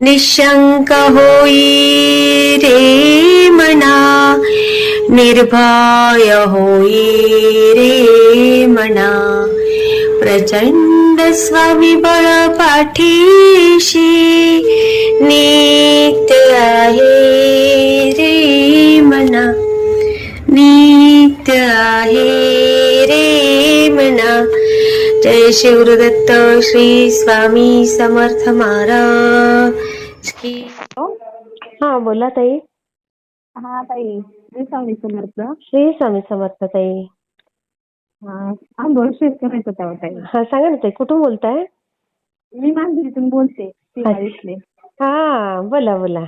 निशंक होई रे मना, निर्भय होई रे मना, प्रचंड स्वविबळ पाठीशी नित्य आहे रे मना, नित्य आहे रे मना. जय शिवदत्त श्री स्वामी समर्थ महाराज की. हा बोला ताई. हा ताई, श्री स्वामी समर्थ. श्री स्वामी समर्थ ताई. अनुभव शेअर करायचा होता ताई. हा सांगा ना ताई, कुठून बोलताय? मी मांजरीतून बोलते. हा बोला बोला.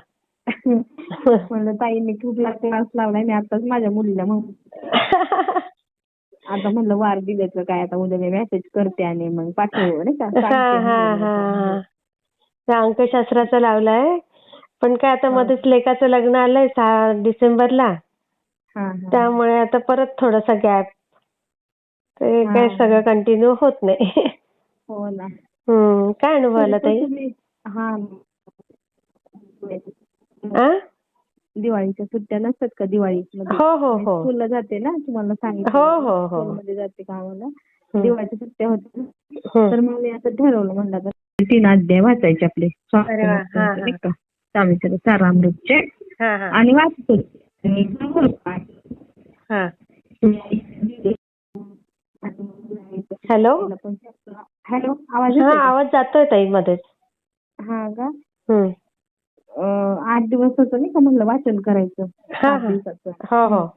म्हणलं ताईंनी खूप क्लास लावलाय, मी आताच माझ्या मुलीला आता म्हणलं वार दिल्याचं काय, आता उद्या मी मेसेज करते आणि मग पाठवू नाही का. अंकशास्त्राचा लावलाय, पण काय आता मध्येच लेकाचं लग्न आलंय 6 डिसेंबरला, त्यामुळे आता परत थोडासा गॅप, ते काय सगळं कंटिन्यू होत नाही. हो ना. काय अनुभव आला ताई? दिवाळीच्या सुट्ट्या नसतात का दिवाळी? हो हो हो. स्कूलला जाते ना, तुम्हाला सांगितलं. हो हो हो. स्कूलमध्ये जाते कामाला. दिवाळीच्या सुट्ट्या होत्या, तर मग मी असं ठरवलं, म्हणलं आता 3 अध्याय वाचायचे आपले स्वामी सारामृतचे, आणि वाचत होते. हॅलो हॅलो, आवाज आवाज जातोय ताई मध्येच. हा का? 8 दिवस होतं नाही का, म्हणलं वाचन करायचं 8 दिवसाचं.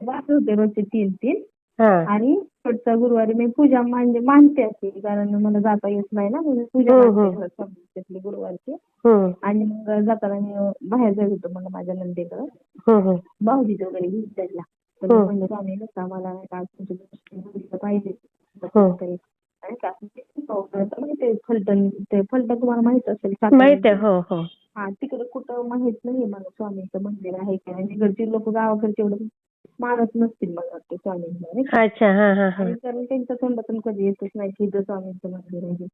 वाचत होते रोजचे 3-3. आणि पुढचा गुरुवारी मी पूजा मानते असे, कारण मला जाता येत नाही ना, म्हणून पूजा मानते गुरुवारची. आणि मग जाताना मी बाहेर जात होतो, मला माझ्या नंदेकडं भाऊजीचं वगैरे घेऊन जायला. तर म्हणलं स्वामी नका, मला पाहिजे फलटण. ते फलटण तुम्हाला माहित असेल? माहित आहे. हो हो. तिकडे कुठं माहित नाही मला स्वामींचं मंदिर आहे का. इकडची लोक गावाकडचे एवढं मानत नसतील मला वाटतं स्वामींना. अच्छा. कारण त्यांच्या तोंडातून कधी येतच नाही की स्वामींचं मंदिर आहे.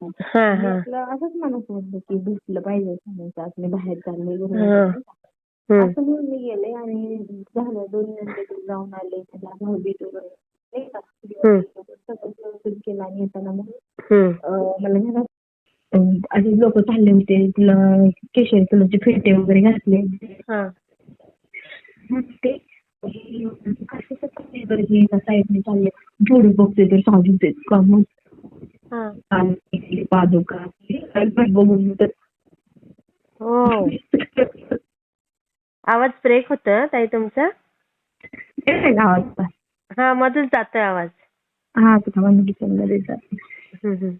आपलं असंच मानत होतं की भेटलं पाहिजे स्वामींचं, असं बाहेर चालले असं म्हणून मी गेले. आणि झालं 2 नंतर जाऊन आले, त्याला भाऊबीज वगैरे नाही का सगळं केलं. आणि येताना मग मला घरात असे लोक चालले होते, तुला केशरी कलरचे फेटे वगैरे घातले. ते साईडने चालले, थोडे बघते तर साजूचे कम पादुका बघून तर. आवाज ब्रेक होतं ताई तुमचा. आवाज मध्येच जातोय आवाज. मध्ये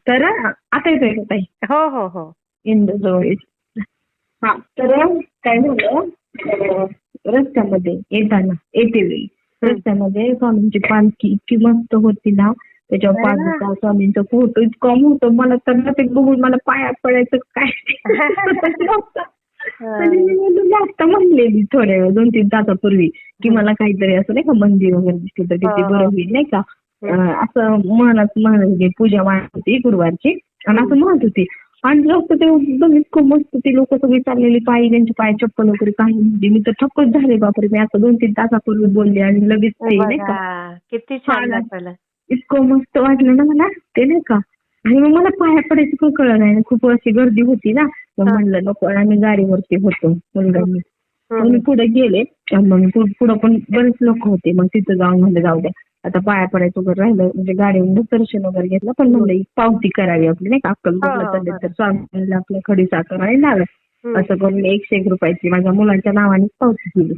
तर आता येतोय का ताई? हो हो हो. इंदजवळ. तर काय झालं, रस्त्यामध्ये येते वेळी रस्त्यामध्ये स्वामींची पालखी इतकी मस्त होती ना, त्याच्यावर पादुका स्वामींचा फोटो इतका मोठं. मला तर ते बघून मला पाया पडायचं काय. जास्त म्हणलेली थोड्या वेळ 2-3 तासापूर्वी की मला काहीतरी असं नाही का मंदिर वगैरे दिसलं तर किती बरं होईल नाही का, असं म्हणत पूजा मांडत होती गुरुवारची, आणि असं म्हणत होती. आणि जास्त ते एकदम इतकं मस्त, ते लोक सगळी चाललेली पायी, त्यांचे पाय चप्पल वगैरे काही म्हणजे. मी तर थक्कच झाले, बापरे मी आता 2-3 तासापूर्वी बोलले आणि लगेच नाही का. किती छान वाटलं, इतकं मस्त वाटलं ना मला ते नाही का. आणि मग मला पाया पडायचं पण कळलं नाही, खूप अशी गर्दी होती ना. मग म्हणलं नको, आम्ही गाडीवरती होतो मुलगांनी. मग मी पुढे गेले, मग पुढं पण बरेच लोक होते. मग तिथं जाऊन म्हणलं जाऊ द्या, आता पाया पडायचं वगैरे राहिलं, म्हणजे गाडीवर दर्शन वगैरे घेतलं. पण म्हणलं पावती करावी आपली नाही का, अक्कलकोटला चालले तर स्वामीला आपल्या खडी साखर आणि लावलं. असं करून 101 रुपयाची माझ्या मुलांच्या नावाने पावती केली.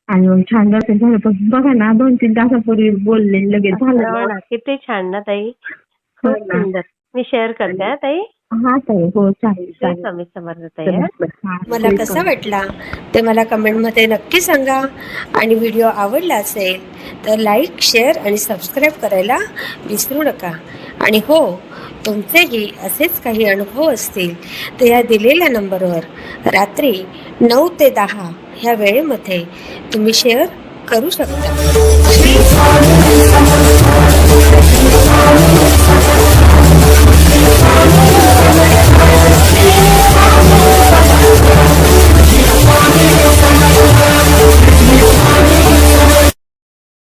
आणि मग छान दर्शन झालं. पण बघा ना, 2-3 तासापूर्वी बोलले लगेच झालं. किती छान ना ताई, खूप सुंदर. मी शेअर करते ताई. ताई. हो चालेल. स्वामी समर्थ ताई. मला कसा वाटला ते मला कमेंटमध्ये नक्की सांगा. आणि व्हिडिओ आवडला असेल तर लाईक, शेअर आणि सबस्क्राईब करायला विसरू नका. आणि हो, तुमचेही असेच काही अनुभव असतील तर या दिलेल्या नंबरवर रात्री 9 ते 10 ह्या वेळेमध्ये तुम्ही शेअर करू शकता.